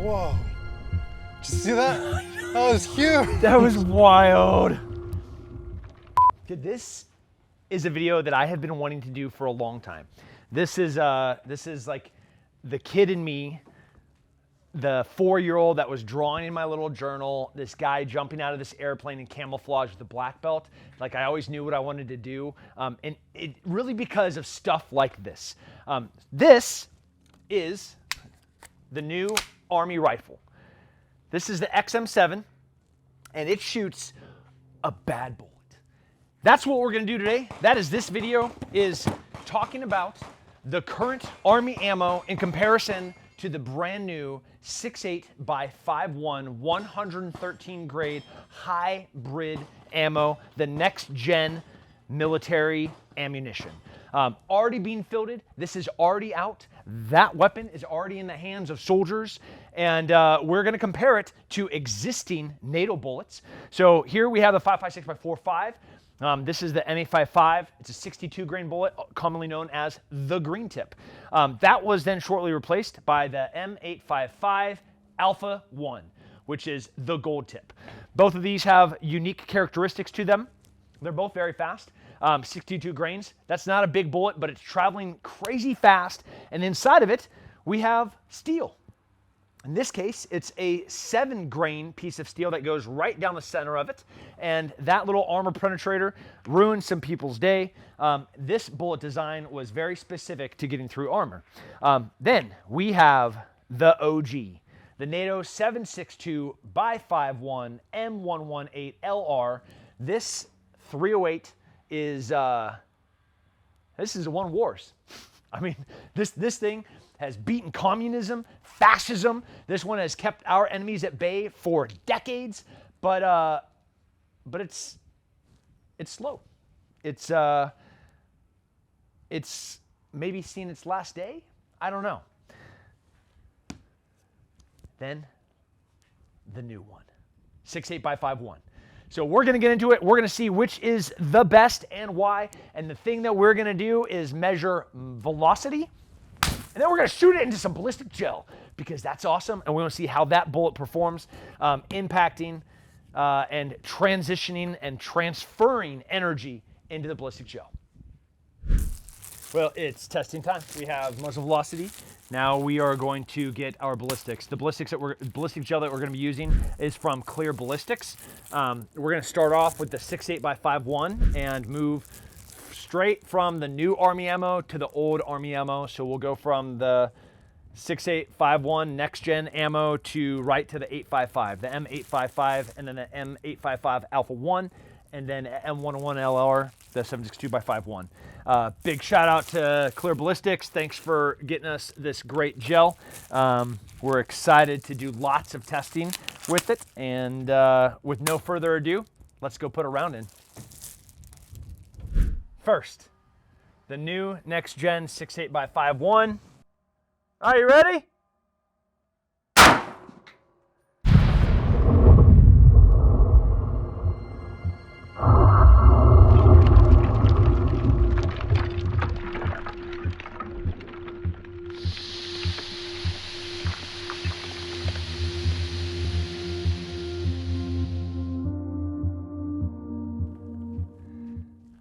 Whoa. Did you see that? That was huge. That was wild. Dude, this is a video that I have been wanting to do for a long time. This is like the kid in me, the 4-year-old that was drawing in my little journal, this guy jumping out of this airplane in camouflage with a black belt. Like, I always knew what I wanted to do. And it really because of stuff like this. This is the new Army rifle. This is the XM7, and it shoots a bad bullet. That's what we're gonna do today. That is, this video is talking about the current Army ammo in comparison to the brand new 6.8 by 5.1 113 grade hybrid ammo, the next gen military ammunition. Already being fielded. This is already out. That weapon is already in the hands of soldiers, and we're going to compare it to existing NATO bullets. So here we have the 5.56 by 4.5. This is the M855. It's a 62 grain bullet, commonly known as the green tip. That was then shortly replaced by the M855 Alpha 1, which is the gold tip. Both of these have unique characteristics to them. They're both very fast. 62 grains. That's not a big bullet, but it's traveling crazy fast. And inside of it, we have steel. In this case, it's a 7-grain piece of steel that goes right down the center of it. And that little armor penetrator ruined some people's day. This bullet design was very specific to getting through armor. Then we have the OG, the NATO 7.62 by 5.1 M118 LR. This 308 is this is won wars. I mean, this thing has beaten communism, fascism. This one has kept our enemies at bay for decades, but it's slow. It's maybe seen its last day. I don't know. Then the new one, 6.8 by 5.1. So we're going to get into it. We're going to see which is the best and why. And the thing that we're going to do is measure velocity. And then we're going to shoot it into some ballistic gel because that's awesome. And we want to see how that bullet performs, impacting and transitioning and transferring energy into the ballistic gel. Well, it's testing time. We have muzzle velocity. Now we are going to get our ballistics. The ballistic gel that we're going to be using is from Clear Ballistics. We're going to start off with the 6.8 by 5.1 and move straight from the new Army ammo to the old Army ammo. So we'll go from the 6.8 5.1 next gen ammo to right to the 8.55, the M855, and then the M855 Alpha 1, and then M101 LR, the 7.62 by 5.1. Big shout out to Clear Ballistics. Thanks for getting us this great gel. We're excited to do lots of testing with it. And with no further ado, let's go put a round in. First, the new next gen 6.8 by 5.1. Are you ready?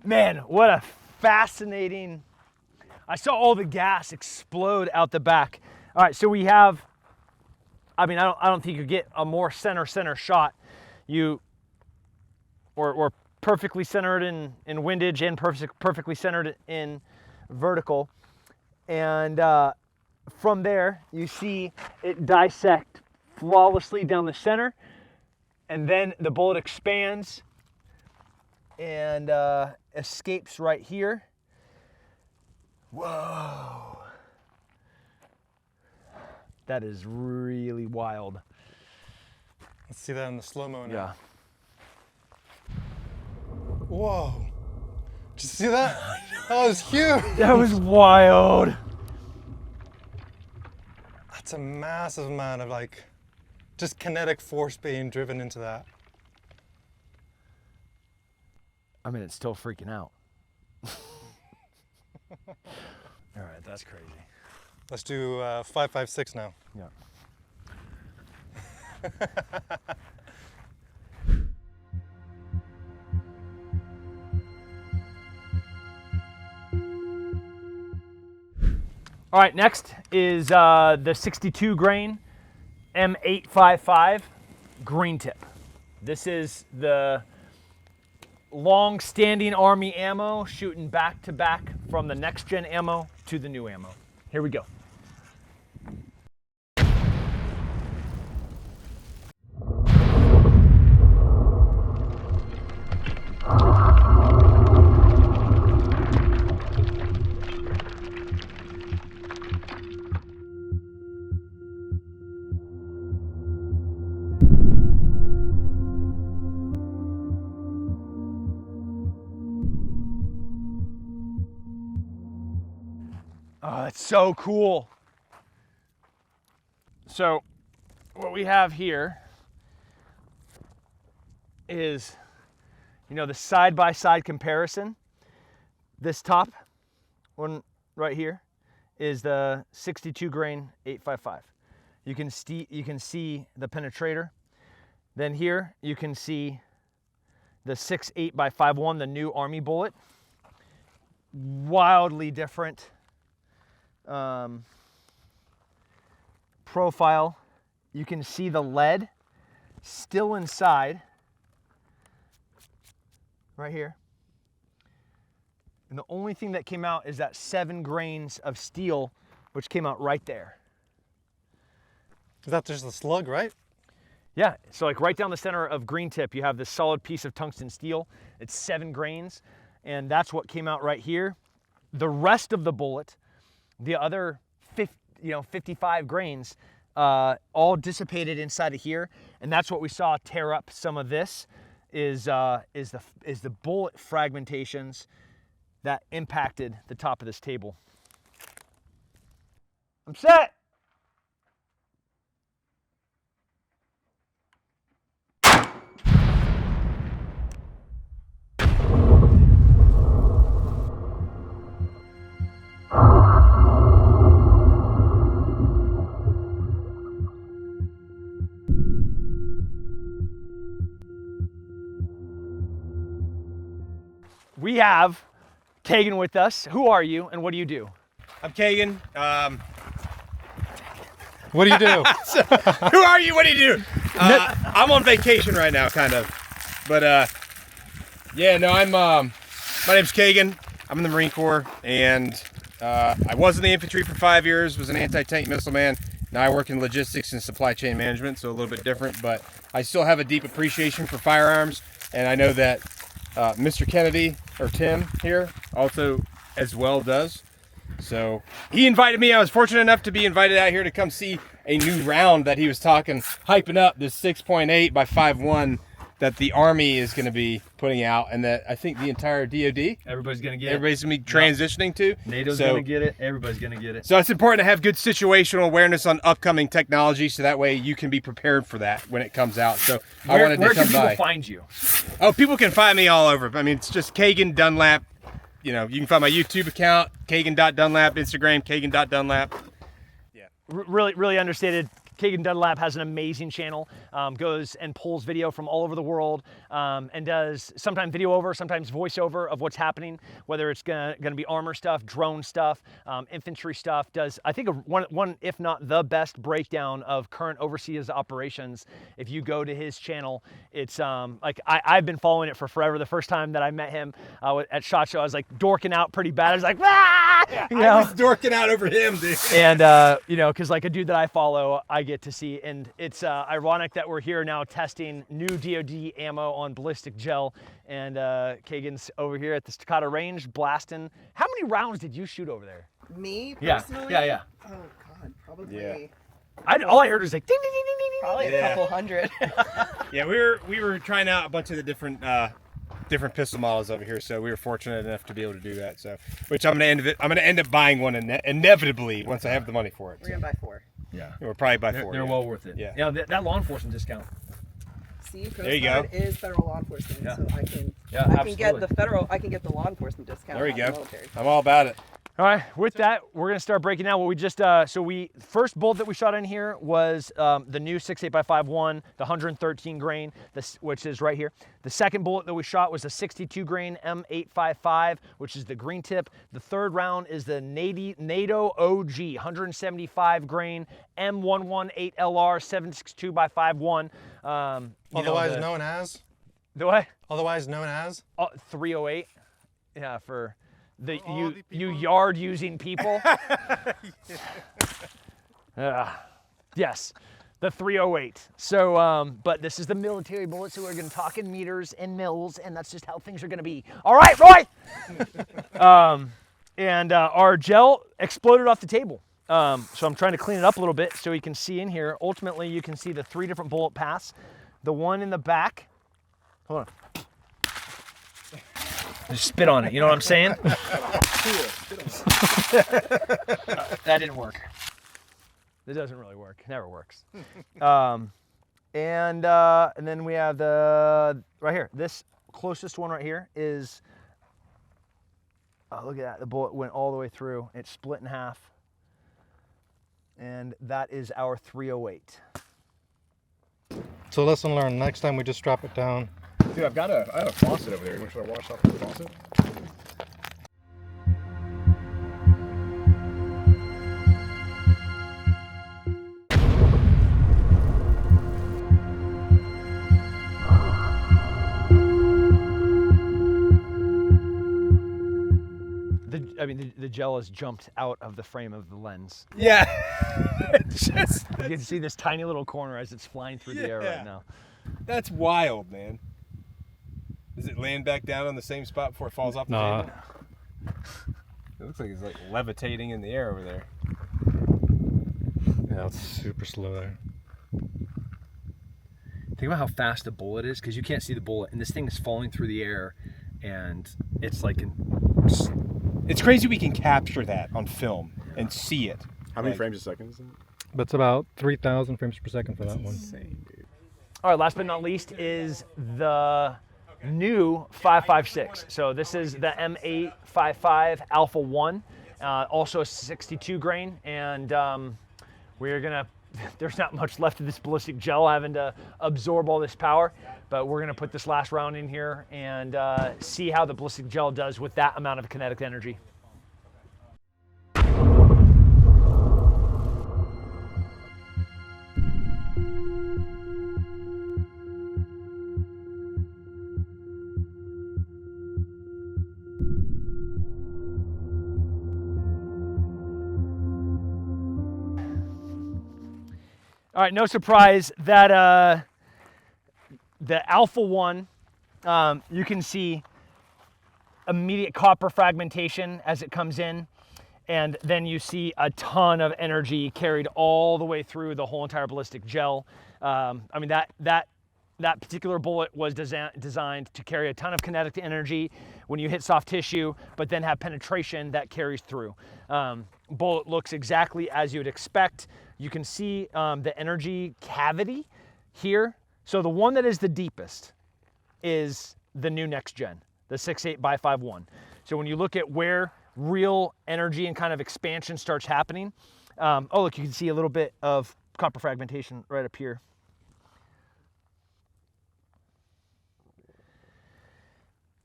Man, what a fascinating, I saw all the gas explode out the back. All right, so we have, I mean, I don't think you get a more center shot. Or perfectly centered in windage and perfectly centered in vertical. And from there, you see it dissect flawlessly down the center. And then the bullet expands and escapes right here. Whoa. That is really wild. Let's see that in the slow-mo now. Yeah. Whoa. Did you see that? That was huge. That was wild. That's a massive amount of just kinetic force being driven into that. I mean, it's still freaking out. All right, that's crazy. Let's do 5.56 now. Yeah. All right, next is the 62 grain M855 green tip. This is the long-standing Army ammo, shooting back to back from the next gen ammo to the new ammo. Here we go. Oh, that's so cool. So what we have here is, you know, the side-by-side comparison. This top one right here is the 62 grain 855. You can see the penetrator. Then here you can see the 6.8x5.1, the new Army bullet. Wildly different profile. You can see the lead still inside right here. And the only thing that came out is that 7 grains of steel, which came out right there. Is that just a slug, right? Yeah, so like right down the center of green tip, you have this solid piece of tungsten steel. It's 7 grains, and that's what came out right here. The rest of the bullet, the other 55 grains, all dissipated inside of here, and that's what we saw tear up some of this. Is the bullet fragmentations that impacted the top of this table. I'm set. We have Kagan with us. Who are you and what do you do? I'm Kagan. What do you do? Who are you? What do you do? I'm on vacation right now, kind of. But yeah, no, my name's Kagan. I'm in the Marine Corps, and I was in the infantry for 5 years, was an anti-tank missile man. Now I work in logistics and supply chain management, so a little bit different, but I still have a deep appreciation for firearms, and I know that Mr. Kennedy, or Tim here, also as well does. So he invited me. I was fortunate enough to be invited out here to come see a new round that he was hyping up, this 6.8x5.1 that the Army is going to be putting out, and that I think the entire DoD, Everybody's going to get everybody's going to be transitioning to. NATO's going to get it. Everybody's going to get it. So it's important to have good situational awareness on upcoming technology, so that way you can be prepared for that when it comes out. So I wanted to come by. Where can people find you? Oh, people can find me all over. I mean, it's just Kagan Dunlap. You know, you can find my YouTube account, Kagan.Dunlap, Instagram, Kagan.Dunlap. Yeah. Really understated. Kagan Dunlap has an amazing channel, goes and pulls video from all over the world, and does sometimes video over, sometimes voiceover of what's happening, whether it's gonna be armor stuff, drone stuff, infantry stuff. Does, I think, one, if not the best breakdown of current overseas operations. If you go to his channel, it's like I've been following it for forever. The first time that I met him at SHOT Show, I was like dorking out pretty bad. I was like, ah! Yeah, you know? I was dorking out over him, dude. And you know, because like a dude that I follow, I get to see, and it's ironic that we're here now testing new DoD ammo on ballistic gel, and Kagan's over here at the Staccato range blasting. How many rounds did you shoot over there? Me Yeah, personally? yeah. Oh God, probably. Yeah. All I heard was like ding ding ding ding ding. Probably a couple hundred. Yeah, we were trying out a bunch of the different pistol models over here, so we were fortunate enough to be able to do that. So, which I'm gonna end up buying one inevitably once I have the money for it. We're gonna buy 4. Yeah, We'll probably buy 4. They're well worth it. Yeah. Yeah, that law enforcement discount. See, Coast There you Guard go. is federal law enforcement, Yeah. so I can Yeah, get absolutely. I can get the law enforcement discount. There we on the go. military. I'm all about it. All right, with that, we're gonna start breaking down what we just, first bolt that we shot in here was the new 6.8x5.1, the 113 grain, which is right here. The second bullet that we shot was the 62 grain M855, which is the green tip. The third round is the NATO OG, 175 grain M118 LR 762x5.1. Otherwise known as? The what? Otherwise known as? 308, yeah, for... you yard using people. Yes, the 308. So, but this is the military bullet, so we're going to talk in meters and mils, and that's just how things are going to be. All right, Roy. Our gel exploded off the table. So I'm trying to clean it up a little bit so you can see in here. Ultimately, you can see the 3 different bullet paths. The one in the back. Hold on. Just spit on it, you know what I'm saying? That didn't work. It doesn't really work. It never works. And then we have the right here. This closest one right here is. Oh, look at that! The bullet went all the way through. It split in half, and that is our 308. So lesson learned. Next time we just drop it down. Dude, I have a faucet over there. Should I wash off the faucet? The gel has jumped out of the frame of the lens. Yeah. You can see this tiny little corner as it's flying through the air right now. That's wild, man. Is it laying back down on the same spot before it falls off the table? It looks like it's like levitating in the air over there. Yeah, it's super slow there. Think about how fast the bullet is, because you can't see the bullet, and this thing is falling through the air, and it's like It's crazy we can capture that on film and see it. How many frames a second is that? But it's about 3,000 frames per second for that one. Insane, dude. All right, last but not least is the new 5.56. So this is the M855 Alpha 1, also a 62 grain, and we're gonna, there's not much left of this ballistic gel having to absorb all this power, but we're gonna put this last round in here and see how the ballistic gel does with that amount of kinetic energy. All right, no surprise that the Alpha 1, you can see immediate copper fragmentation as it comes in, and then you see a ton of energy carried all the way through the whole entire ballistic gel. I mean, that particular bullet was designed to carry a ton of kinetic energy when you hit soft tissue, but then have penetration that carries through. Bullet looks exactly as you would expect. You can see the energy cavity here. So the one that is the deepest is the new next gen, the 6.8x5.1. So when you look at where real energy and kind of expansion starts happening, oh look, you can see a little bit of copper fragmentation right up here.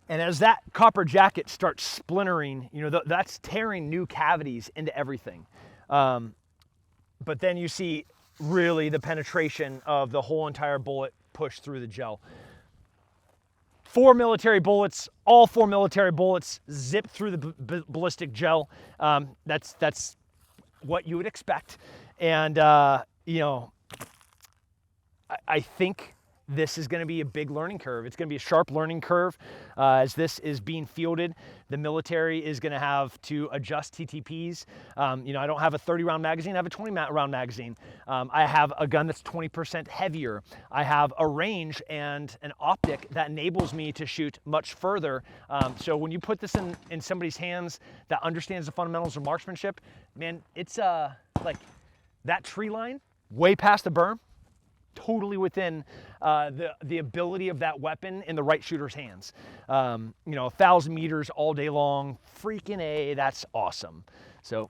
And as that copper jacket starts splintering, you know, that's tearing new cavities into everything. But then you see really the penetration of the whole entire bullet push through the gel. 4 military bullets, all 4 military bullets zip through the ballistic gel. That's what you would expect. And, you know, I think this is going to be a big learning curve. It's going to be a sharp learning curve as this is being fielded. The military is going to have to adjust TTPs. You know, I don't have a 30-round magazine. I have a 20-round magazine. I have a gun that's 20% heavier. I have a range and an optic that enables me to shoot much further. So when you put this in somebody's hands that understands the fundamentals of marksmanship, man, it's like that tree line way past the berm. totally within the ability of that weapon in the right shooter's hands. You know, 1,000 meters all day long, freaking A, that's awesome. So